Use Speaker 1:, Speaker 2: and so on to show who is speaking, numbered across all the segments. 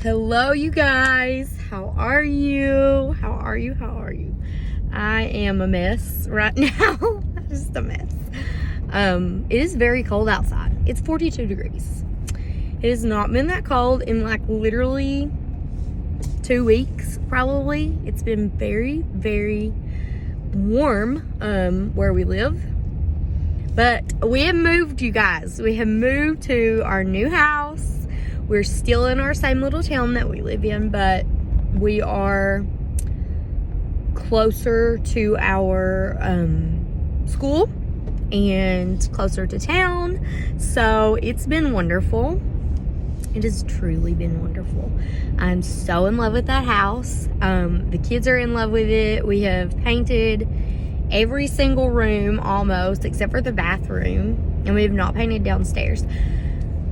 Speaker 1: Hello, you guys. How are you? I am a mess right now. Just a mess. It is very cold outside. It's 42 degrees. It has not been that cold in like literally 2 weeks, probably. It's been very, very warm where we live. But we have moved, you guys. We have moved to our new house. We're still in our same little town that we live in, but we are closer to our school and closer to town. So it's been wonderful. It has truly been wonderful. I'm so in love with that house. The kids are in love with it. We have painted every single room almost, except for the bathroom, and we have not painted downstairs.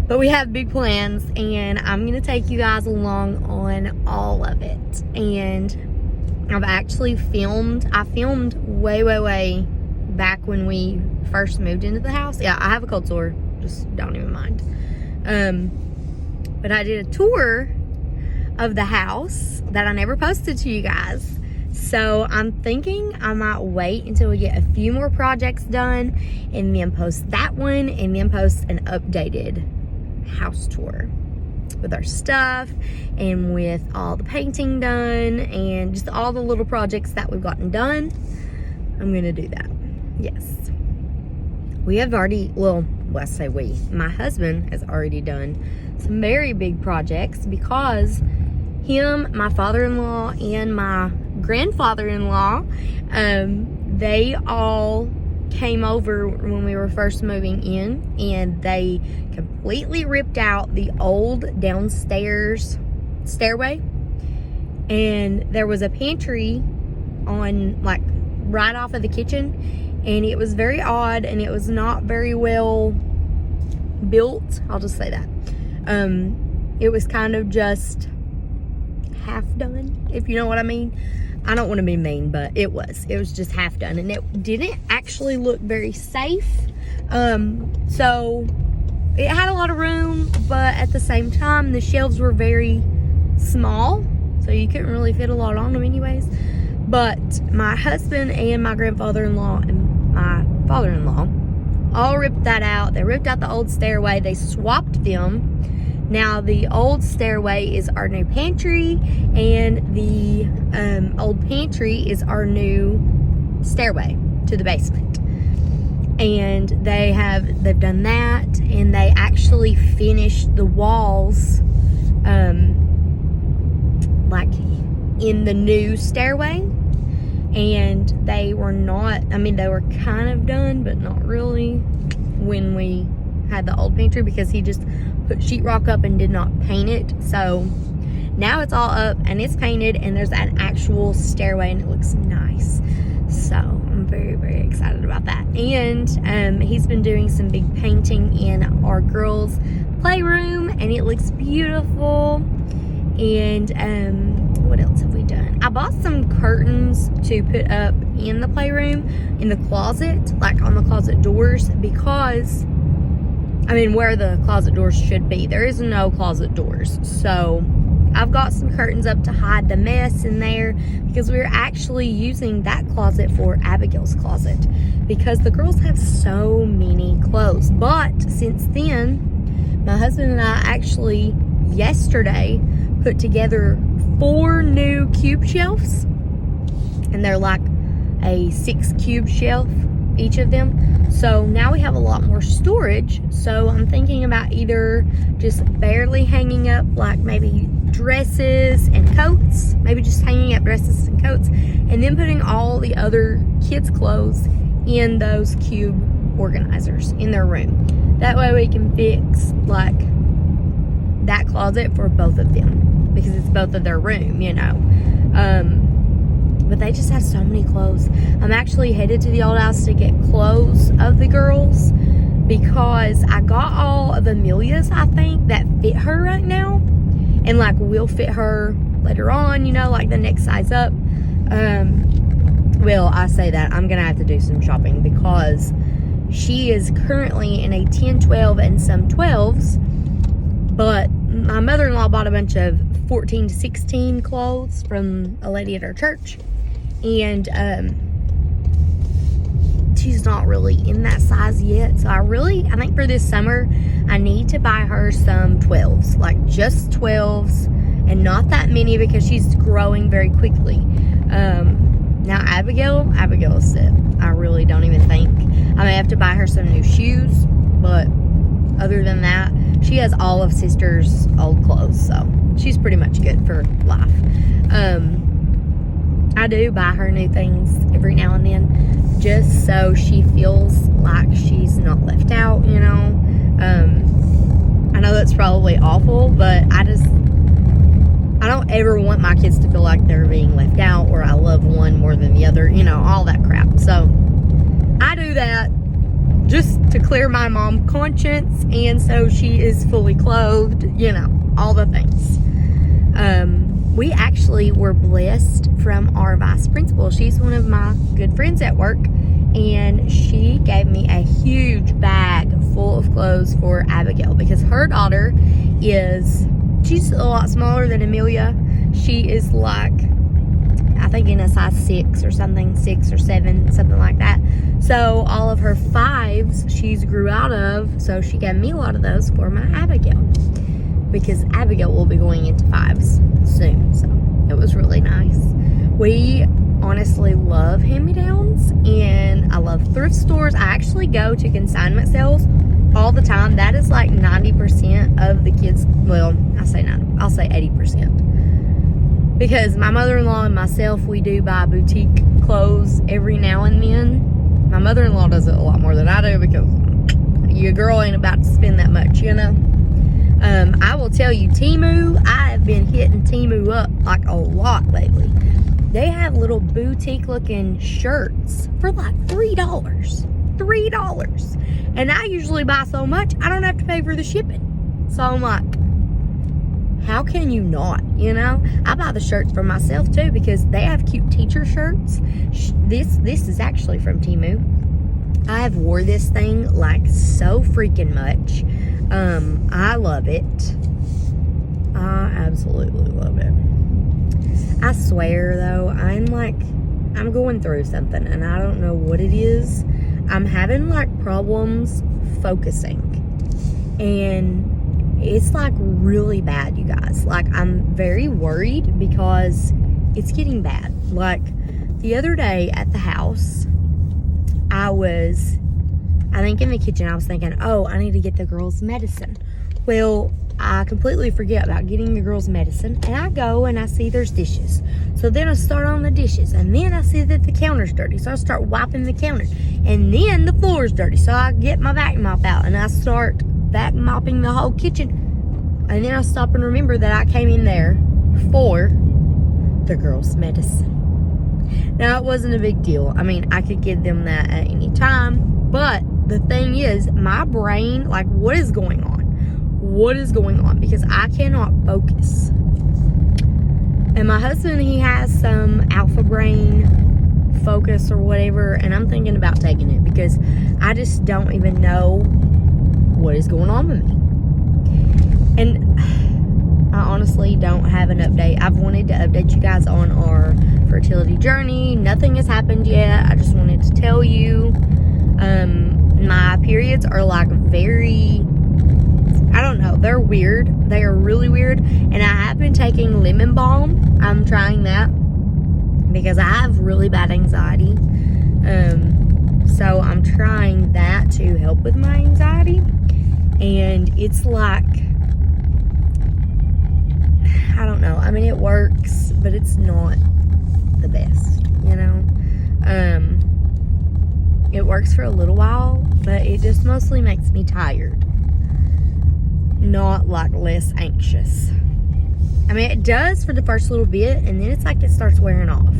Speaker 1: But we have big plans, and I'm going to take you guys along on all of it. And I've actually filmed. I filmed way back when we first moved into the house. Yeah, I have a cold sore. Just don't even mind. But I did a tour of the house that I never posted to you guys. So I'm thinking I might wait until we get a few more projects done and then post that one and then post an updated house tour with our stuff and with all the painting done and just all the little projects that we've gotten done. I'm gonna do that. Yes, we have already, well, I say we, my husband has already done some very big projects because him, my father-in-law, and my grandfather-in-law, they all came over when we were first moving in, and they completely ripped out the old downstairs stairway, and there was a pantry on like right off of the kitchen, and it was very odd and it was not very well built. I'll just say that. It was kind of just half done, if you know what I mean. I don't want to be mean, but it was just half done, and it didn't actually look very safe. So it had a lot of room, but at the same time the shelves were very small, so you couldn't really fit a lot on them anyways. But my husband and my grandfather-in-law and my father-in-law all ripped that out. They ripped out the old stairway. They swapped them. Now the old stairway is our new pantry, and the old pantry is our new stairway to the basement. And they've done that, and they actually finished the walls like in the new stairway. And they were not, I mean, they were kind of done, but not really when we had the old pantry, because he just put sheetrock up and did not paint it. So now it's all up and it's painted, and there's an actual stairway, and it looks nice. So I'm very excited about that. And he's been doing some big painting in our girls' playroom, and it looks beautiful. And what else have we done? I bought some curtains to put up in the playroom, in the closet, like on the closet doors, because I mean, where the closet doors should be, there is no closet doors. So I've got some curtains up to hide the mess in there, because we're actually using that closet for Abigail's closet, because the girls have so many clothes. But since then, my husband and I actually yesterday put together 4 new cube shelves, and they're like a 6 cube shelf each of them. So now we have a lot more storage. So I'm thinking about either just barely hanging up like maybe dresses and coats, maybe just hanging up dresses and coats, and then putting all the other kids' clothes in those cube organizers in their room. That way we can fix like that closet for both of them, because it's both of their room, you know. But they just have so many clothes. I'm actually headed to the old house to get clothes of the girls, because I got all of Amelia's, I think, that fit her right now, and like will fit her later on, you know, like the next size up. Well, I say that I'm gonna have to do some shopping, because she is currently in a 10, 12, and some 12s, but my mother-in-law bought a bunch of 14 to 16 clothes from a lady at our church. And she's not really in that size yet. So I think for this summer, I need to buy her some 12s, like just 12s, and not that many because she's growing very quickly. Now Abigail is set. I really don't even think. I may have to buy her some new shoes, but other than that, she has all of sister's old clothes, so she's pretty much good for life. I do buy her new things every now and then, just so she feels like she's not left out, you know. I know that's probably awful, but I don't ever want my kids to feel like they're being left out, or I love one more than the other, you know, all that crap. So I do that just to clear my mom conscience, and so she is fully clothed, you know, all the things. We actually were blessed from our vice principal. She's one of my good friends at work, and she gave me a huge bag full of clothes for Abigail, because her daughter she's a lot smaller than Amelia. She is like, I think in a size 6 or something, 6 or 7, something like that. So all of her 5s she's grew out of, so she gave me a lot of those for my Abigail, because Abigail will be going into 5s soon. So it was really nice. We honestly love hand-me-downs, and I love thrift stores. I actually go to consignment sales all the time. That is like 90% of the kids. Well, I'll say 80%, because my mother-in-law and myself, we do buy boutique clothes every now and then. My mother-in-law does it a lot more than I do, because your girl ain't about to spend that much, you know. I will tell you, Temu, I have been hitting Temu up like a lot lately. They have little boutique looking shirts for like $3. And I usually buy so much, I don't have to pay for the shipping. So I'm like, how can you not, you know? I buy the shirts for myself too, because they have cute teacher shirts. This is actually from Temu. I have wore this thing like so freaking much. I love it. I absolutely love it. I swear though, I'm going through something, and I don't know what it is. I'm having like problems focusing, and it's like really bad, you guys. Like, I'm very worried because it's getting bad. Like the other day at the house, I think in the kitchen, I was thinking, oh, I need to get the girls medicine. Well, I completely forget about getting the girls medicine, and I go and I see there's dishes. So then I start on the dishes, and then I see that the counter's dirty, so I start wiping the counter, and then the floor's dirty, so I get my vacuum mop out and I start vacuum mopping the whole kitchen, and then I stop and remember that I came in there for the girls medicine. Now, it wasn't a big deal. I mean, I could give them that at any time, but the thing is, my brain, like, what is going on? What is going on? Because I cannot focus. And my husband, he has some Alpha Brain Focus or whatever, and I'm thinking about taking it, because I just don't even know what is going on with me. And I honestly don't have an update. I've wanted to update you guys on our fertility journey. Nothing has happened yet. I just wanted to tell you. My periods are like very, I don't know, they're weird. They are really weird. And I have been taking lemon balm. I'm trying that because I have really bad anxiety. So I'm trying that to help with my anxiety. And it's like, I don't know. I mean, it works, but it's not the best, you know? It works for a little while, but it just mostly makes me tired. Not like less anxious. I mean, it does for the first little bit, and then it's like it starts wearing off.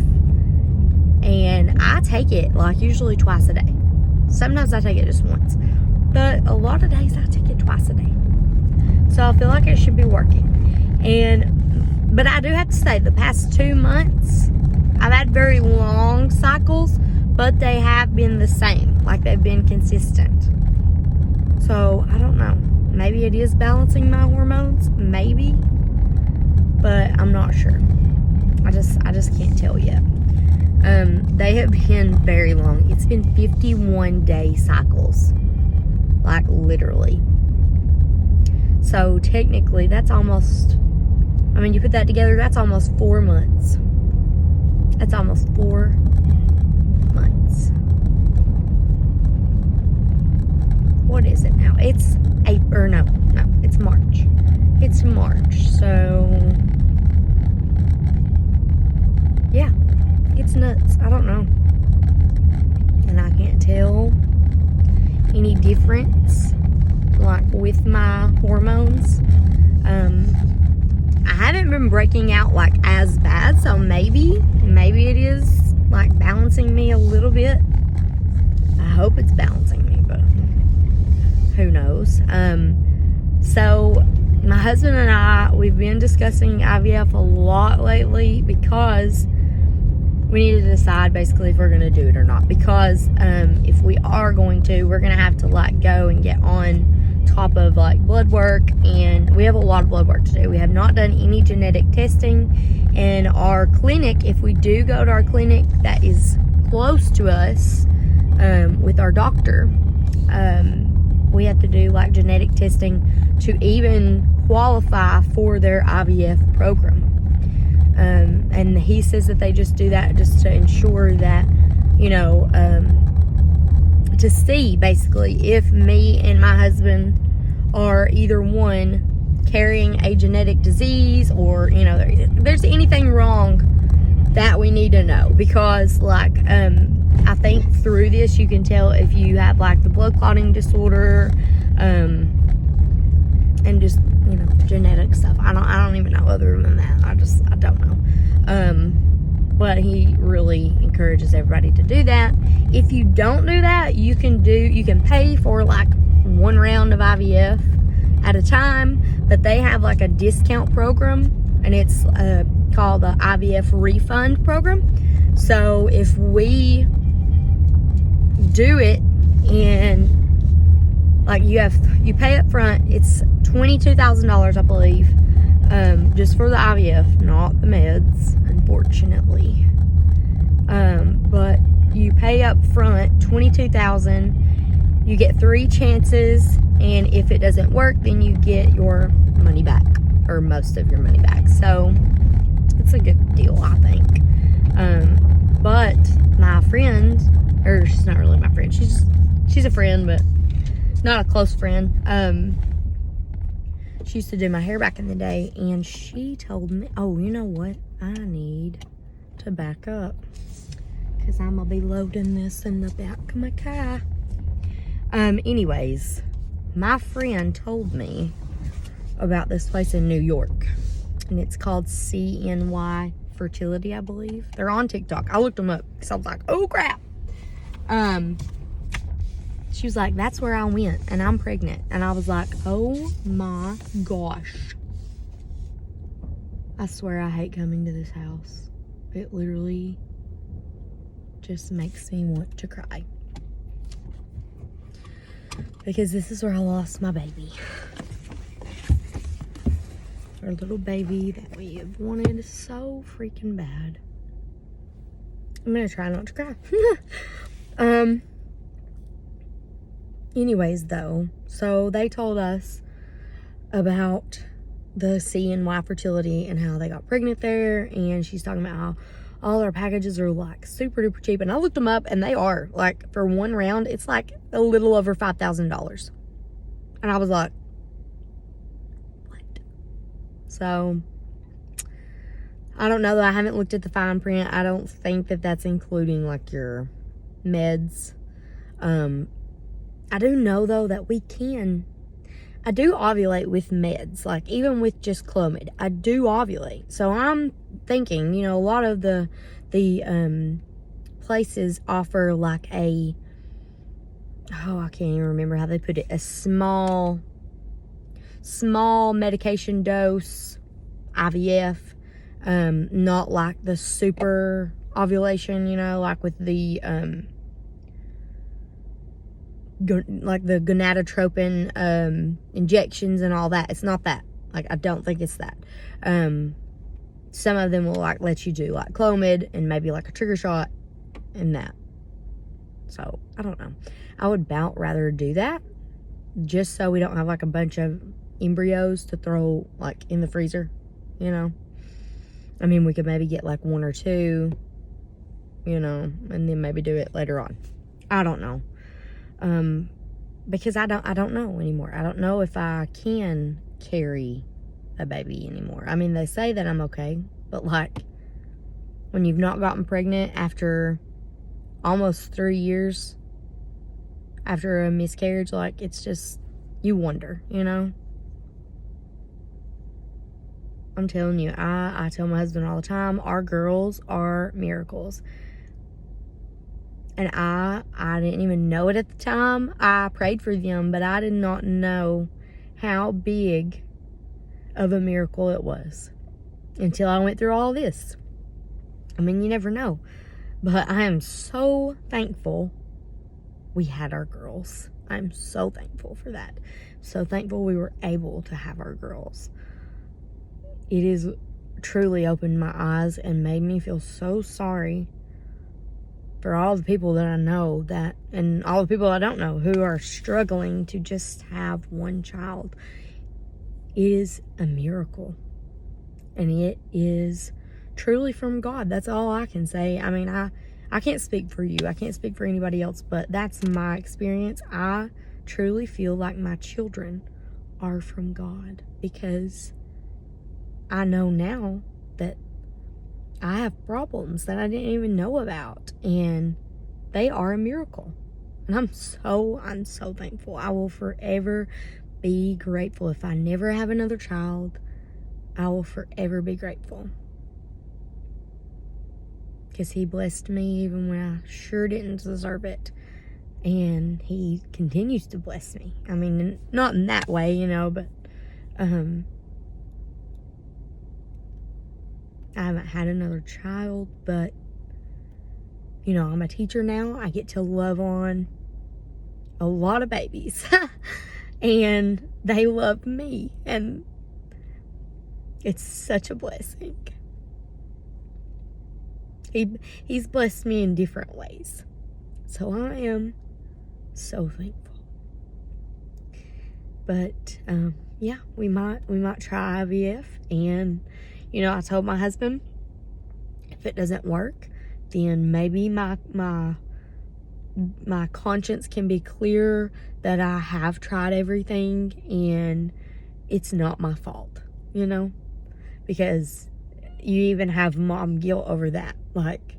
Speaker 1: And I take it like usually twice a day. Sometimes I take it just once. But a lot of days I take it twice a day. So I feel like it should be working. But I do have to say, the past 2 months, I've had very long cycles, but they have been the same. Like, they've been consistent. So, I don't know. Maybe it is balancing my hormones. Maybe. but I'm not sure. I just can't tell yet. They have been very long. It's been 51 day cycles, like literally. So technically that's almost, I mean, you put that together, that's almost 4 months. That's almost 4 months. What is it now? It's April, no, it's March. It's March, so yeah, it's nuts. I don't know. And I can't tell any difference, like, with my hormones. I haven't been breaking out, like, as bad, so maybe it is, like, balancing me a little bit. I hope it's balancing me, but who knows. So my husband and I, we've been discussing IVF a lot lately because we need to decide basically if we're going to do it or not. Because if we are going to, we're going to have to, like, go and get on top of, like, blood work, and we have a lot of blood work to do. We have not done any genetic testing, and our clinic, if we do go to our clinic that is close to us, with our doctor, we have to do, like, genetic testing to even qualify for their IVF program. And he says that they just do that just to ensure that, you know, to see basically if me and my husband are either one carrying a genetic disease, or, you know, there's anything wrong that we need to know. Because, like, I think through this you can tell if you have, like, the blood clotting disorder, and just, you know, genetic stuff. I don't even know other than that. I don't know. But he really encourages everybody to do that. If you don't do that, you can pay for, like, 1 round of IVF at a time, but they have, like, a discount program, and it's called the IVF refund program. So if we do it, and, like, you pay up front, it's $22,000, I believe, just for the IVF, not the meds, unfortunately. But you pay up front $22,000. You get 3 chances, and if it doesn't work, then you get your money back, or most of your money back. So it's a good deal, I think. But my friend, or she's not really my friend, she's a friend, but not a close friend. She used to do my hair back in the day, and she told me, oh, you know what? I need to back up, because I'm going to be loading this in the back of my car. Anyways, my friend told me about this place in New York, and it's called CNY Fertility, I believe. They're on TikTok. I looked them up because I was like, oh, crap. She was like, that's where I went, and I'm pregnant. And I was like, oh my gosh. I swear I hate coming to this house. It literally just makes me want to cry. Because this is where I lost my baby. Our little baby that we have wanted so freaking bad. I'm gonna try not to cry. Anyways, though, so they told us about the CNY Fertility and how they got pregnant there, and she's talking about how all their packages are, like, super duper cheap. And I looked them up, and they are, like, for 1 round, it's like a little over $5,000. And I was like, what? So I don't know, though. I haven't looked at the fine print. I don't think that that's including, like, your meds. I do know, though, that I do ovulate with meds, like, even with just Clomid, I do ovulate. So I'm thinking, you know, a lot of the places offer, like, I can't even remember how they put it, a small medication dose IVF, not like the super ovulation, you know, like with the like the gonadotropin injections and all that. It's not that. Like, I don't think it's that. some of them will like let you do like Clomid and maybe like a trigger shot and that. So I don't know. I would about rather do that just so we don't have like a bunch of embryos to throw like in the freezer, you know. I mean, we could maybe get like 1 or 2, you know, and then maybe do it later on. I don't know. Because I don't know anymore. I don't know if I can carry a baby anymore. I mean, they say that I'm okay, but like when you've not gotten pregnant after almost 3 years after a miscarriage, like it's just, you wonder, you know. I'm telling you, I tell my husband all the time, our girls are miracles. And I didn't even know it at the time. I prayed for them, but I did not know how big of a miracle it was until I went through all this. I mean, you never know. But I am so thankful we had our girls. I'm so thankful for that. So thankful we were able to have our girls. It has truly opened my eyes and made me feel so sorry for all the people that I know that, and all the people I don't know who are struggling to just have one child. It is a miracle. And it is truly from God. That's all I can say. I mean, I can't speak for you. I can't speak for anybody else, but that's my experience. I truly feel like my children are from God because I know now that I have problems that I didn't even know about, and they are a miracle. And I'm so thankful. I will forever be grateful. If I never have another child, I will forever be grateful. Because he blessed me even when I sure didn't deserve it. And he continues to bless me. I mean, not in that way, you know, but I haven't had another child, but you know, I'm a teacher now. I get to love on a lot of babies and they love me, and it's such a blessing. He's blessed me in different ways, so I am so thankful. But yeah, we might try IVF. And you know, I told my husband, if it doesn't work, then maybe my conscience can be clear that I have tried everything and it's not my fault, you know? Because you even have mom guilt over that. Like,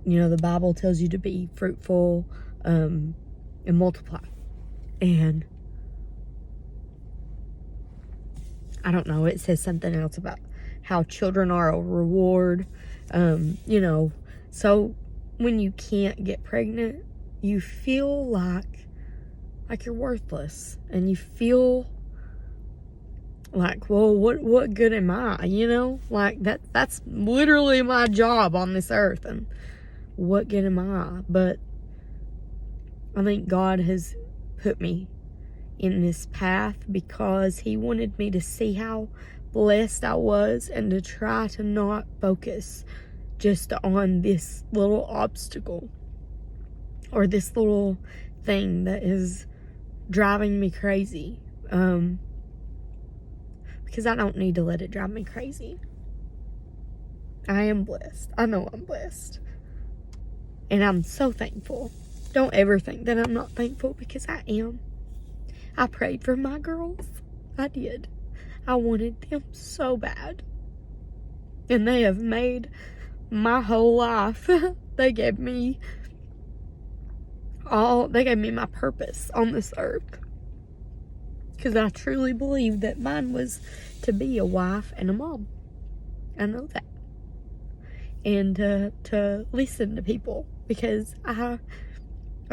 Speaker 1: you know, the Bible tells you to be fruitful and multiply. And I don't know, it says something else about how children are a reward. You know, so when you can't get pregnant, you feel like you're worthless, and you feel like, well, what good am I? You know, like that's literally my job on this earth, and what good am I? But I think God has put me in this path because he wanted me to see how blessed I was, and to try to not focus just on this little obstacle or this little thing that is driving me crazy, because I don't need to let it drive me crazy. I am blessed. I know I'm blessed, and I'm so thankful. Don't ever think that I'm not thankful, because I am. I prayed for my girls. I did. I wanted them so bad. And they have made my whole life. They gave me my purpose on this earth. Because I truly believe that mine was to be a wife and a mom. I know that. And to listen to people. Because I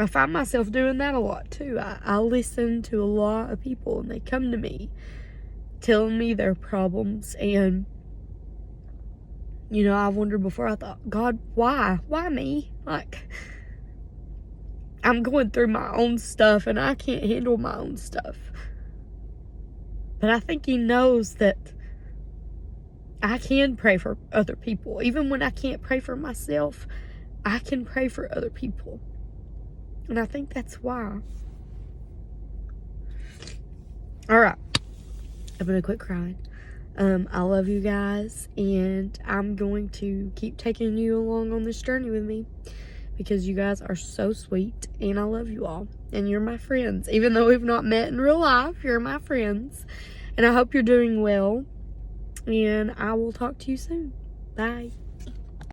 Speaker 1: find myself doing that a lot too. I listen to a lot of people, and they come to me telling me their problems. And you know, I wondered before, I thought, God, why me? Like, I'm going through my own stuff and I can't handle my own stuff. But I think he knows that I can pray for other people. Even when I can't pray for myself, I can pray for other people. And I think that's why. Alright. I'm going to quit crying. I love you guys. And I'm going to keep taking you along on this journey with me. Because you guys are so sweet. And I love you all. And you're my friends. Even though we've not met in real life, you're my friends. And I hope you're doing well. And I will talk to you soon. Bye.